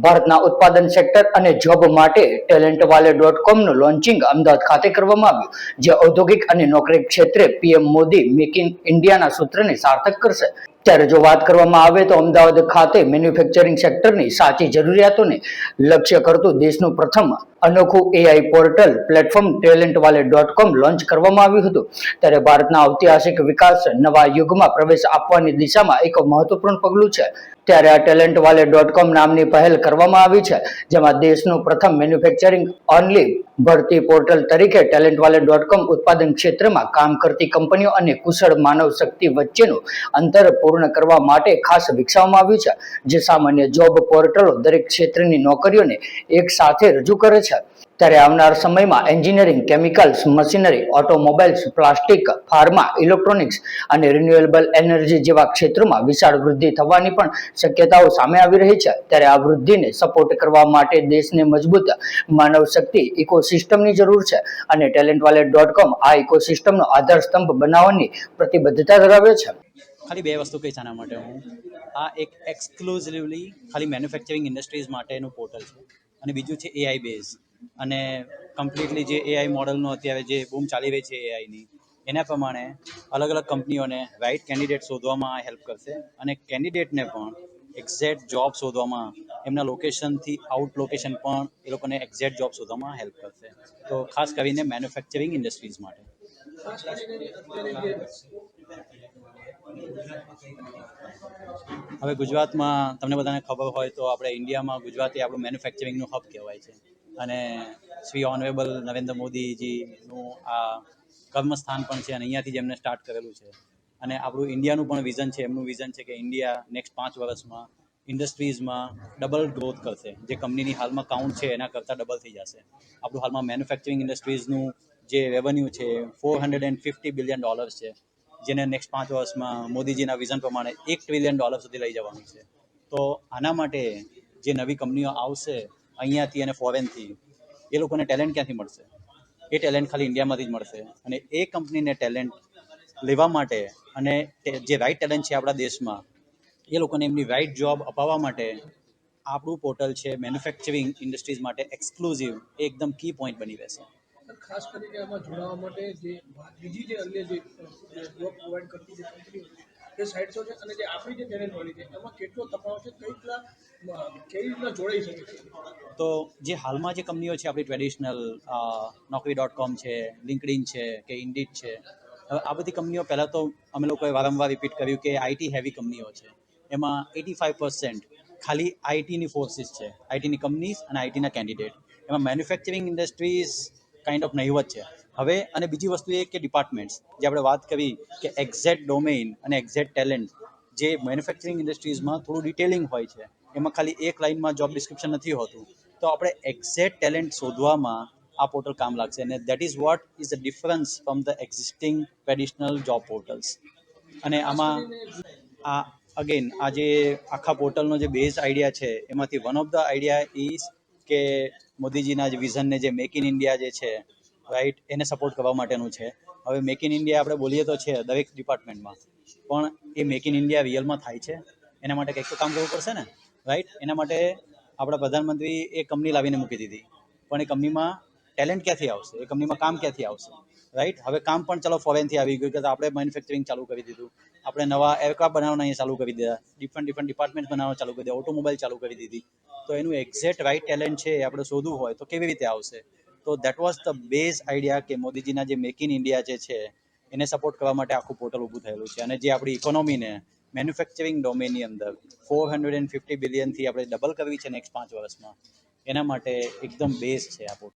ભારતના ઉત્પાદન સેક્ટર અને જોબ માટે talentwale.comનું લોન્ચિંગ અમદાવાદ ખાતે કરવામાં આવ્યું, જે ઔદ્યોગિક અને નોકરી ક્ષેત્રે પીએમ મોદી મેક ઇન ઇન્ડિયાના સૂત્રને સાર્થક કરશે. ત્યારે જો વાત કરવામાં આવે તો અમદાવાદ ખાતે મેન્યુફેક્ચરિંગ સેક્ટરની સાચી જરૂરિયાતોને લક્ષ્ય કરતું દેશનું પ્રથમ અનોખું AI portal platform talentwale.com launch કરવામાં આવ્યું હતું. ત્યારે ભારતના ઐતિહાસિક વિકાસ નવા યુગમાં પ્રવેશ આપવાની દિશામાં એક મહત્વપૂર્ણ પગલું છે. ત્યારે આ talentwale.com નામની પહેલ કરવામાં આવી છે, જેમાં દેશનું પ્રથમ મેન્યુફેક્ચરિંગ ઓનલી ભરતી પોર્ટલ તરીકે talentwale.com ઉત્પાદન ક્ષેત્રમાં કામ કરતી કંપનીઓ અને કુશળ માનવ શક્તિ વચ્ચેનું અંતર પૂર્ણ કરવા માટે ખાસ વિકસાવવામાં આવ્યું છે, જે સામાન્ય જોબ પોર્ટલો દરેક ક્ષેત્રની નોકરીઓને એક સાથે રજૂ કરે છે. ત્યારે આવનાર સમયમાં engineering, chemicals, machinery, automobiles, plastic, pharma, electronics અને રિન્યુએબલ એનર્જી જેવા ક્ષેત્રોમાં વિશાળ વૃદ્ધિ થવાની પણ શક્યતાઓ સામે આવી રહી છે. ત્યારે આ વૃદ્ધિને સપોર્ટ કરવા માટે દેશને મજબૂત માનવ શક્તિ ઇકોસિસ્ટમની જરૂર છે અને talentwale.com આ ઇકોસિસ્ટમનો આધાર સ્તંભ બનાવવાની પ્રતિબદ્ધતા ધરાવે છે. ખાલી બે વસ્તુ કહીશ આના માટે હું. આ એક એક્સક્લુઝિવલી ખાલી મેન્યુફેક્ચરિંગ ઇન્ડસ્ટ્રીઝ માટેનું પોર્ટલ છે અને બીજું છે એઆઈ બેઝ અને કમ્પ્લીટલી જે એઆઈ મોડલનો અત્યારે જે બૂમ ચાલી રહી છે એઆઈની, એના પ્રમાણે અલગ અલગ કંપનીઓને રાઇટ કેન્ડિડેટ શોધવામાં આ હેલ્પ કરશે અને કેન્ડિડેટને પણ એક્ઝેક્ટ જોબ શોધવામાં એમના લોકેશનથી આઉટ લોકેશન પણ એ લોકોને એક્ઝેક્ટ જોબ શોધવામાં હેલ્પ કરશે. તો ખાસ કરીને મેન્યુફેક્ચરિંગ ઇન્ડસ્ટ્રીઝ માટે. હવે ગુજરાતમાં તમને બધાને ખબર હોય તો આપણે ઇન્ડિયામાં ગુજરાત એ આપણું મેન્યુફેક્ચરિંગનું હબ કહેવાય છે અને શ્રી ઓનરેબલ નરેન્દ્ર મોદીજીનું આ કર્મસ્થાન પણ છે અને અહીંયાથી જ એમને સ્ટાર્ટ કરેલું છે. અને આપણું ઇન્ડિયાનું પણ વિઝન છે, એમનું વિઝન છે કે ઇન્ડિયા નેક્સ્ટ 5 વર્ષમાં ઇન્ડસ્ટ્રીઝમાં ડબલ ગ્રોથ કરશે. જે કંપનીની હાલમાં કાઉન્ટ છે એના કરતાં ડબલ થઈ જશે. આપણું હાલમાં મેન્યુફેક્ચરિંગ ઇન્ડસ્ટ્રીઝનું જે રેવન્યુ છે $450 બિલિયન છે, જેને નેક્સ્ટ 5 વર્ષમાં મોદીજીના વિઝન પ્રમાણે $1 ટ્રિલિયન સુધી લઈ જવાનું છે. તો આના માટે જે નવી કંપનીઓ આવશે અહીંયાથી અને ફોરેનથી, એ લોકોને ટેલેન્ટ ક્યાંથી મળશે? એ ટેલેન્ટ ખાલી ઇન્ડિયામાંથી જ મળશે અને એ કંપનીને ટેલેન્ટ લેવા માટે અને જે રાઇટ ટેલેન્ટ છે આપણા દેશમાં, એ લોકોને એમની રાઇટ જોબ અપાવવા માટે આપણું પોર્ટલ છે મેન્યુફેક્ચરિંગ ઇન્ડસ્ટ્રીઝ માટે એક્સક્લુઝિવ એકદમ કી પોઈન્ટ બની રહેશે. ખાસ કરીને આમાં જોડાવા માટે જે બીજી જે અન્ય જે જોબ પ્રોવાઈડ કરતી જે કંપનીઓ છે એ સાઇટ્સો છે અને જે આપણી જે ટેલેન્ટ વાળી છે એમાં કેટલો તફાવત છે, કેવી રીતના જોડાઈ શકે છે? તો જે હાલમાં જે કંપનીઓ છે આપણી ટ્રેડિશનલ Naukri.com છે, લિંક્ડઇન છે કે ઇન્ડીડ છે, આ બધી કંપનીઓ પહેલાં તો અમે લોકોએ વારંવાર રિપીટ કર્યું કે આઈટી હેવી કંપનીઓ છે. એમાં 85% ખાલી આઈટીની ફોર્સિસ છે, આઈટીની કંપનીઝ અને આઈટીના કેન્ડિડેટ. એમાં મેન્યુફેક્ચરિંગ ઇન્ડસ્ટ્રીઝ કાઇન્ડ ઓફ નહીવત છે હવે. અને બીજી વસ્તુ એ કે ડિપાર્ટમેન્ટ્સ, જે આપણે વાત કરી કે એક્ઝેક્ટ ડોમેઇન અને એક્ઝેક્ટ ટેલેન્ટ, જે મેન્યુફેક્ચરિંગ ઇન્ડસ્ટ્રીઝમાં થોડું ડિટેલિંગ હોય છે, એમાં ખાલી એક લાઇનમાં જોબ ડિસ્ક્રિપ્શન નથી હોતું. તો આપણે એક્ઝેક્ટ ટેલેન્ટ શોધવામાં આ પોર્ટલ કામ લાગશે અને that is what is the difference from the existing traditional job portals. અને આમાં આ અગેન આ જે આખા પોર્ટલનો જે બેઝ આઈડિયા છે, એમાંથી one of the idea is કે મોદીજીના જે વિઝનને જે મેક ઇન ઇન્ડિયા જે છે રાઈટ, એને સપોર્ટ કરવા માટેનું છે. હવે મેક ઇન ઇન્ડિયા આપણે બોલીએ તો છે દરેક ડિપાર્ટમેન્ટમાં, પણ એ મેક ઇન ઇન્ડિયા રિયલમાં થાય છે એના માટે કંઈક તો કામ કરવું પડશે ને, રાઈટ? એના માટે આપણા પ્રધાનમંત્રી એ કંપની લાવીને મૂકી દીધી, પણ એ કંપનીમાં ટેલેન્ટ ક્યાંથી આવશે? એ કંપનીમાં કામ ક્યાંથી આવશે? રાઈટ? હવે કામ પણ ચાલો ફોરેનથી આવી ગયું કે આપણે મેન્યુફેક્ચરિંગ ચાલુ કરી દીધું, આપણે નવા એરક્રાફ્ટ બનાવવાના અહીંયા ચાલુ કરી દીધા, ડિફરન્ટ ડિપાર્ટમેન્ટ બનાવવા ચાલુ કરી દીધા, ઓટોમોબાઈલ ચાલુ કરી દીધી. તો એનું એક્ઝેક્ટ રાઇટ ટેલેન્ટ છે એ આપણે શોધવું હોય તો કેવી રીતે આવશે? તો that was the base idea કે મોદીજીના જે મેક ઇન ઇન્ડિયા જે છે એને સપોર્ટ કરવા માટે આખું પોર્ટલ ઊભું થયેલું છે. અને જે આપણી ઇકોનોમીને મેન્યુફેક્ચરિંગ ડોમેનની અંદર $450 બિલિયનથી આપણે ડબલ કરવી છે નેક્સ્ટ 5 વર્ષમાં, એના માટે એકદમ બેઝ છે આ પોર્ટલ.